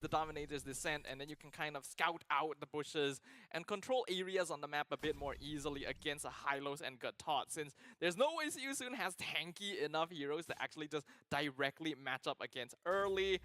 the Dominator's descent, and then you can kind of scout out the bushes and control areas on the map a bit more easily against a Hylos and Gatot, since there's no way Seosun has tanky enough heroes to actually just directly match up against early.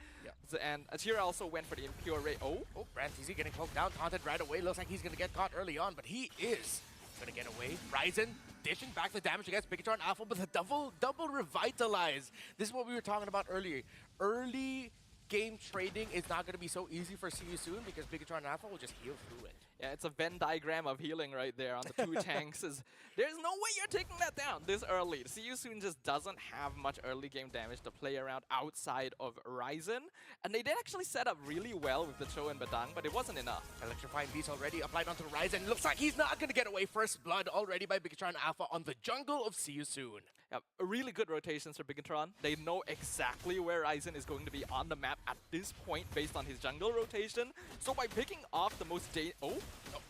And Achira also went for the Impure Ray. Oh, BRANTZ getting cloaked down, taunted right away. Looks like he's going to get caught early on, but he is going to get away. Ryzen dishing back the damage against BIGETRON Alpha with a double revitalize. This is what we were talking about earlier. Early game trading is not going to be so easy for Seosun because BIGETRON Alpha will just heal through it. Yeah, it's a Venn diagram of healing right there on the two tanks. There's no way you're taking that down this early. Seosun just doesn't have much early game damage to play around outside of Ryzen. And they did actually set up really well with the Cho and Badang, but it wasn't enough. Electrifying Beast already applied onto Ryzen. Looks like he's not going to get away. First blood already by BIGETRON Alpha on the jungle of Seosun. Yeah, really good rotations for BIGETRON. They know exactly where Ryzen is going to be on the map at this point based on his jungle rotation. So by picking off the most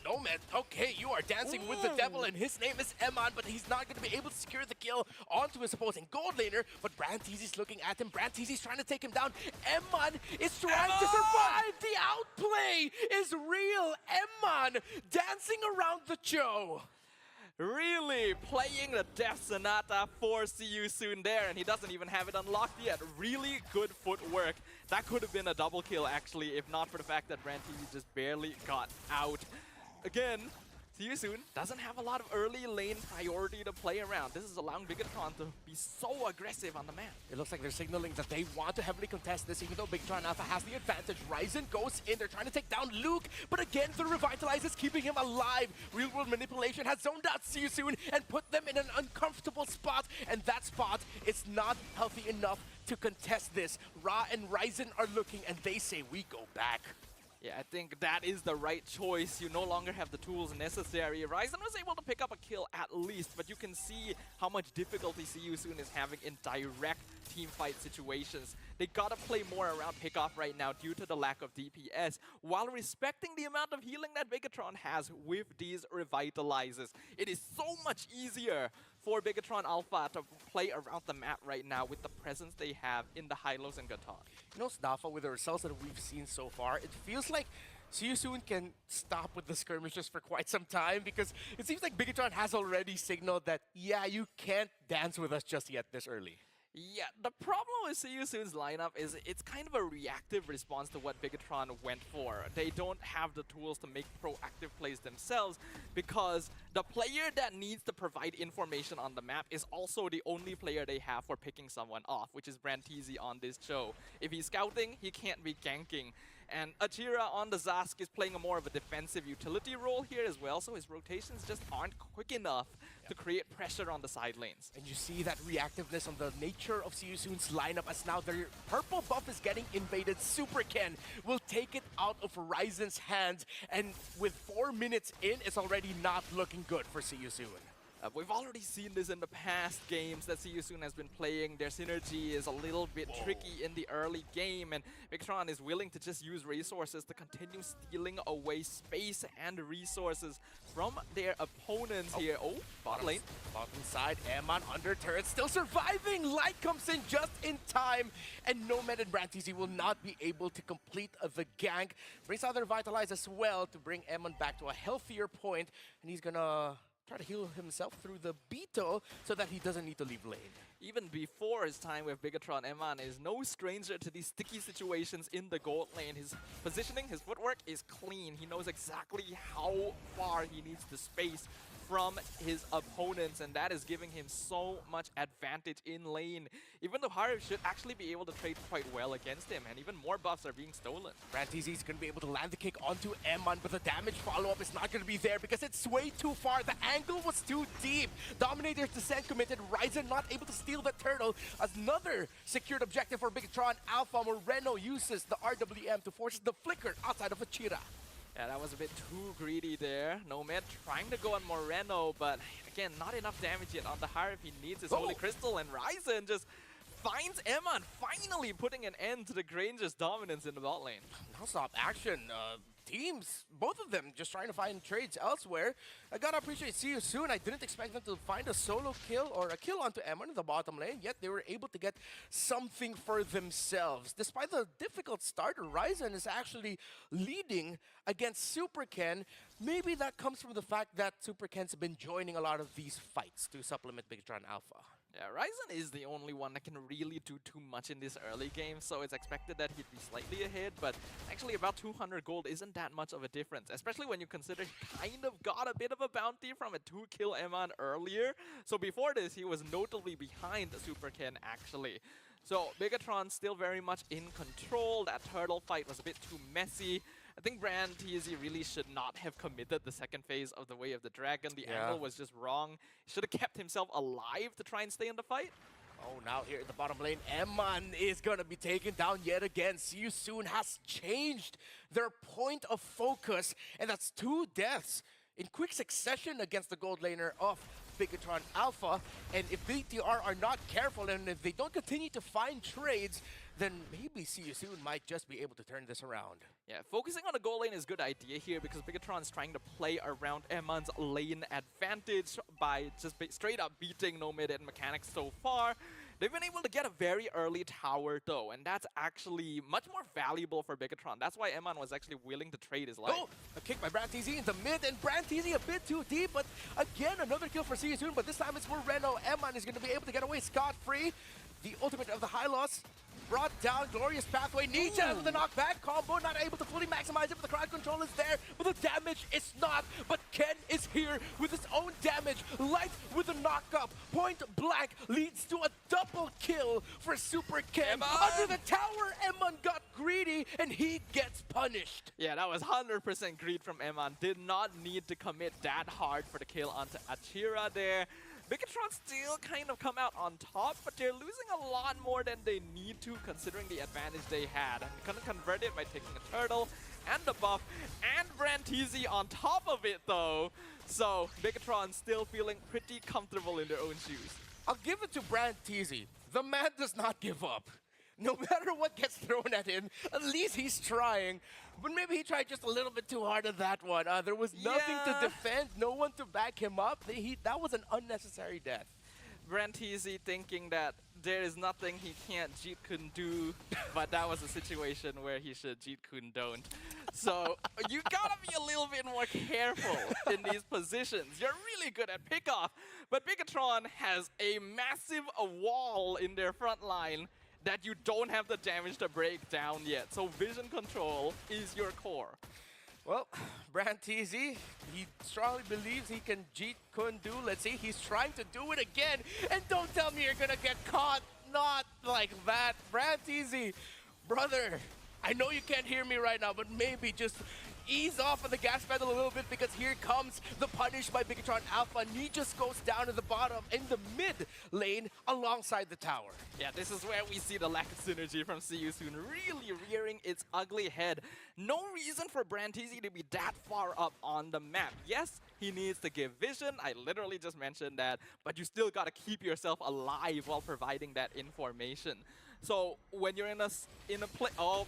No, man. Okay, you are dancing with the devil, and his name is Eman, but he's not going to be able to secure the kill onto his opposing gold laner. But BRANTZ looking at him. BRANTZ trying to take him down. Eman is trying to survive. The outplay is real. Eman dancing around the Cho. Really playing the Death Sonata for Seosun there, and he doesn't even have it unlocked yet. Really good footwork. That could have been a double kill actually, if not for the fact that BRANTZ just barely got out. Again, Seosun doesn't have a lot of early lane priority to play around. This is allowing BIGETRON to be so aggressive on the map. It looks like they're signaling that they want to heavily contest this, even though BIGETRON Alpha has the advantage. Ryzen goes in, they're trying to take down Luke, but again, the Revitalize is keeping him alive. Real World Manipulation has zoned out Seosun and put them in an uncomfortable spot, and that spot is not healthy enough to contest this. Ra and Ryzen are looking, and they say, we go back. Yeah, I think that is the right choice. You no longer have the tools necessary. Ryzen was able to pick up a kill at least, but you can see how much difficulty Seosun is having in direct team fight situations. They gotta play more around pickoff right now due to the lack of DPS, while respecting the amount of healing that BIGETRON has with these revitalizes. It is so much easier for BIGETRON Alpha to play around the map right now with the presence they have in the Hylos and Gatot. You know, Snafa, with the results that we've seen so far, it feels like Seosun can stop with the skirmishes for quite some time, because it seems like BIGETRON has already signaled that, yeah, you can't dance with us just yet this early. Yeah, the problem with Seosun's lineup is it's kind of a reactive response to what BIGETRON went for. They don't have the tools to make proactive plays themselves, because the player that needs to provide information on the map is also the only player they have for picking someone off, which is BRANTZ on this show. If he's scouting, he can't be ganking. And Achira on the Zask is playing a more of a defensive utility role here as well, so his rotations just aren't quick enough to create pressure on the side lanes. And you see that reactiveness on the nature of Seosun's lineup, as now their purple buff is getting invaded. Super Ken will take it out of Ryzen's hands, and with 4 minutes in, it's already not looking good for Seosun. We've already seen this in the past games that Seosun has been playing. Their synergy is a little bit tricky in the early game, and BIGETRON is willing to just use resources to continue stealing away space and resources from their opponents here. Oh, bottom lane. Bottom side, Eman under turret, still surviving. Light comes in just in time, and Nomad and BRANTZ will not be able to complete the gank. Brings out the Revitalize as well to bring Eman back to a healthier point, and he's gonna try to heal himself through the Beetle so that he doesn't need to leave lane. Even before his time with BIGETRON, Eman is no stranger to these sticky situations in the gold lane. His positioning, his footwork is clean. He knows exactly how far he needs to space from his opponents, and that is giving him so much advantage in lane. Even though Harif should actually be able to trade quite well against him, and even more buffs are being stolen. BRANTZ is going to be able to land the kick onto Eman, but the damage follow-up is not going to be there because it's way too far. The angle was too deep. Dominator's descent committed. Ryzen not able to steal the turtle. Another secured objective for BIGETRON Alpha. Moreno uses the RWM to force the flicker outside of Achira. Yeah, that was a bit too greedy there. Nomad trying to go on Moreno, but again, not enough damage yet on the Harif. He needs his Holy Crystal, and Ryzen just finds Eman, finally putting an end to the Granger's dominance in the bot lane. Non-stop action. teams, both of them, just trying to find trades elsewhere. I gotta appreciate See You Soon. I didn't expect them to find a solo kill or a kill onto Emon in the bottom lane, yet they were able to get something for themselves. Despite the difficult start, Ryzen is actually leading against Super Ken. Maybe that comes from the fact that Super Ken's been joining a lot of these fights to supplement BIGETRON Alpha. Yeah, Ryzen is the only one that can really do too much in this early game, so it's expected that he'd be slightly ahead, but actually about 200 gold isn't that much of a difference, especially when you consider he kind of got a bit of a bounty from a 2-kill Emon earlier. So before this, he was notably behind Super Ken, actually. So BIGETRON still very much in control. That turtle fight was a bit too messy. I think Brand TZ really should not have committed the second phase of the Way of the Dragon. The angle was just wrong. He should have kept himself alive to try and stay in the fight. Oh, now here in the bottom lane, Emon is going to be taken down yet again. See You Soon has changed their point of focus, and that's 2 deaths in quick succession against the gold laner of BIGETRON Alpha. And if BTR are not careful and if they don't continue to find trades, then maybe See You Soon might just be able to turn this around. Yeah, focusing on the goal lane is a good idea here because BIGETRON is trying to play around Emon's lane advantage by just straight up beating no mid and mechanics so far. They've been able to get a very early tower though, and that's actually much more valuable for BIGETRON. That's why Emon was actually willing to trade his life. Oh, a kick by Brand TZ in the mid, and Brand TZ a bit too deep, but again, another kill for See You Soon, but this time it's for Reno. Emon is going to be able to get away scot-free. The ultimate of the high loss brought down, glorious pathway. Nietzsche with the knockback combo, not able to fully maximize it, but the crowd control is there, but the damage is not. But Ken is here with his own damage. Light with a knock-up. Point blank leads to a double kill for Super Ken. Under the tower, Emon got greedy, and he gets punished. Yeah, that was 100% greed from Emon. Did not need to commit that hard for the kill onto Achira there. BIGETRON still kind of come out on top, but they're losing a lot more than they need to considering the advantage they had. And couldn't convert it by taking a turtle and the buff and Brand TZ on top of it though. So BIGETRON still feeling pretty comfortable in their own shoes. I'll give it to Brand TZ. The man does not give up. No matter what gets thrown at him, at least he's trying. But maybe he tried just a little bit too hard on that one. There was nothing to defend, no one to back him up. That was an unnecessary death. Brand TZ thinking that there is nothing he can't Jeet Kun do, but that was a situation where he should Jeet Kun don't. So you gotta be a little bit more careful in these positions. You're really good at pickoff, but BIGETRON has a massive wall in their front line that you don't have the damage to break down yet. So vision control is your core. Well, Brand TZ, he strongly believes he can Jeet Kun do. Let's see, he's trying to do it again. And don't tell me you're gonna get caught. Not like that. Brand TZ, brother, I know you can't hear me right now, but maybe just ease off of the gas pedal a little bit because here comes the punish by BIGETRON Alpha. And he just goes down to the bottom in the mid lane alongside the tower. Yeah, this is where we see the lack of synergy from See You Soon really rearing its ugly head. No reason for Brand TZ to be that far up on the map. Yes, he needs to give vision. I literally just mentioned that, but you still gotta keep yourself alive while providing that information. So when you're in a play, oh.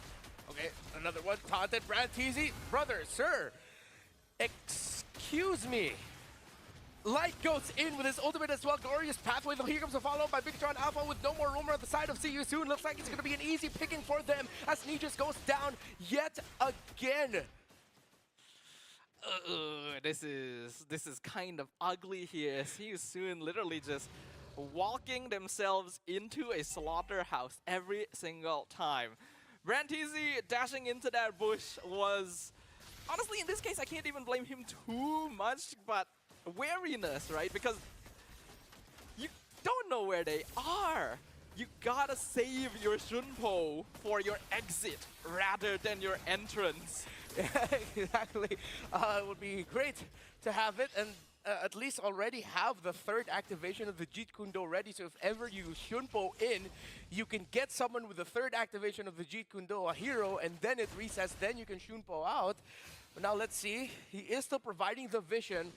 Okay, another one, taunted Brand TZ. Brother, sir, excuse me. Light goes in with his ultimate as well. Glorious pathway, though here comes a follow-up by BIGETRON Alpha with no more rumor at the side of See You Soon. Looks like it's going to be an easy picking for them as Nietzsche goes down yet again. This is kind of ugly here. See You Soon literally just walking themselves into a slaughterhouse every single time. Brand TZ dashing into that bush was, honestly in this case I can't even blame him too much, but wariness, right? Because you don't know where they are. You gotta save your Shunpo for your exit rather than your entrance. Exactly. It would be great to have it and at least already have the third activation of the Jeet Kun Do ready, so if ever you Shunpo in, you can get someone with the third activation of the Jeet Kun Do, a hero, and then it resets, then you can Shunpo out. But now let's see, he is still providing the vision,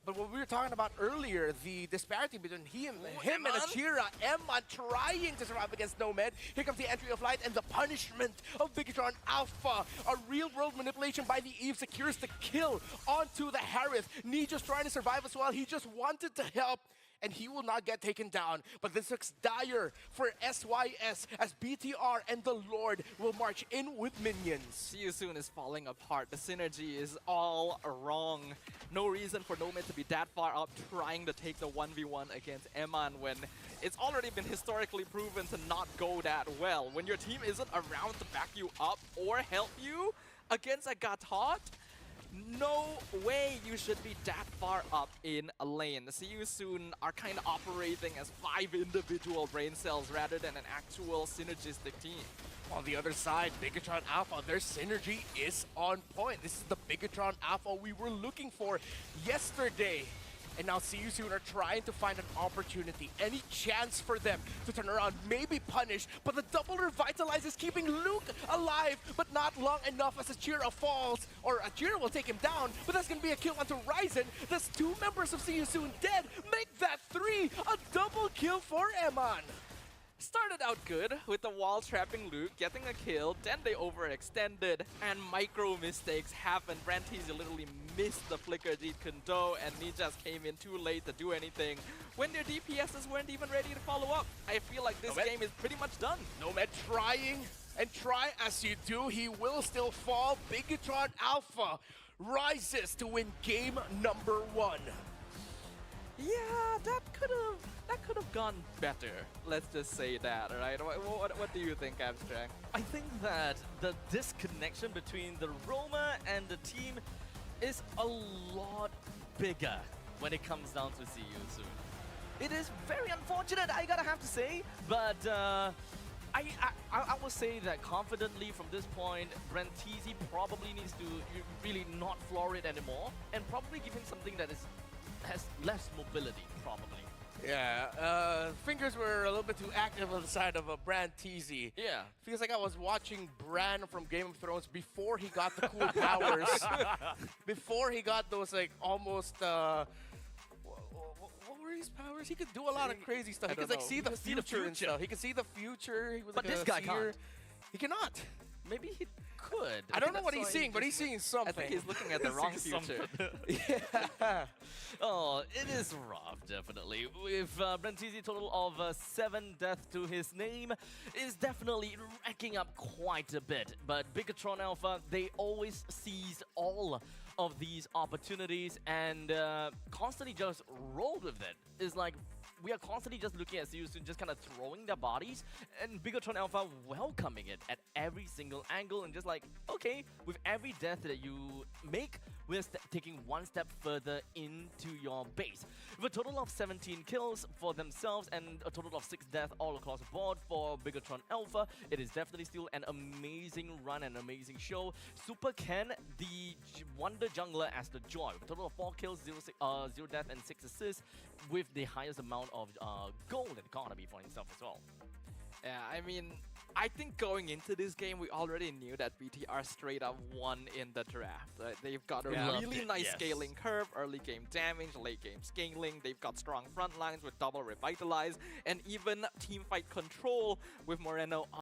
But what we were talking about earlier, the disparity between him and Eman. Achira, Eman trying to survive against Nomad. Here comes the entry of Light and the punishment of BIGETRON Alpha. A real-world manipulation by the Eve secures the kill onto the Harith. Nee just trying to survive as well. He just wanted to help, and he will not get taken down. But this looks dire for SYS as BTR and the Lord will march in with minions. See You Soon is falling apart. The synergy is all wrong. No reason for Nomad to be that far up trying to take the 1v1 against Eman when it's already been historically proven to not go that well. When your team isn't around to back you up or help you against a Gatot, no way you should be that far up in a lane. See You Soon are kind of operating as 5 individual brain cells rather than an actual synergistic team. On the other side, BIGETRON Alpha, their synergy is on point. This is the BIGETRON Alpha we were looking for yesterday. And now See You Soon are trying to find an opportunity, any chance for them to turn around, maybe punish, but the double revitalize is keeping Luke alive, but not long enough as Achira falls, or Achira will take him down, but that's going to be a kill onto Ryzen. That's 2 members of See You Soon dead, make that 3, a double kill for Eman. Started out good with the wall trapping Luke, getting a kill, then they overextended, and micro mistakes happened. Branteezy literally missed the flicker Jeet Kundo, and he just came in too late to do anything when their DPSs weren't even ready to follow up. I feel like this game is pretty much done. Nomad trying, and try as you do, he will still fall. BIGETRON Alpha rises to win game number 1. Yeah, that could have gone better. Let's just say that, right? What do you think, Abstract? I think that the disconnection between the Roma and the team is a lot bigger when it comes down to See You Soon. It is very unfortunate, I gotta have to say, but I will say that confidently from this point, Branteezy probably needs to really not floor it anymore and probably give him something that has less mobility, probably. Yeah, fingers were a little bit too active on the side of Branteezy. Yeah. Feels like I was watching Bran from Game of Thrones before he got the cool powers. Before he got those, like, almost, what were his powers? He could do a lot of crazy stuff. He could, like, see the future and stuff. He could see the future. He was, But like, this guy can't. He cannot. Maybe he could. I don't know what he's seeing, but he's seeing something. I think he's looking at the wrong future. Yeah. Oh, it is rough, definitely. With Branteezy total of 7 deaths to his name, is definitely racking up quite a bit. But BIGETRON Alpha, they always seize all of these opportunities and constantly just roll with it. It's like we are constantly just looking at See You Soon, just kind of throwing their bodies, and BIGETRON Alpha welcoming it at every single angle, and just like, okay, with every death that you make, we're taking one step further into your base. With a total of 17 kills for themselves and a total of 6 deaths all across the board for BIGETRON Alpha, it is definitely still an amazing run, an amazing show. Super Ken, the Wonder Jungler as the Joy, with a total of 4 kills, 0 death and 6 assists, with the highest amount of gold and economy for himself as well. Yeah, I mean, I think going into this game, we already knew that BTR straight up won in the draft. They've got a really nice scaling curve, early game damage, late game scaling. They've got strong front lines with double revitalize, and even team fight control with Moreno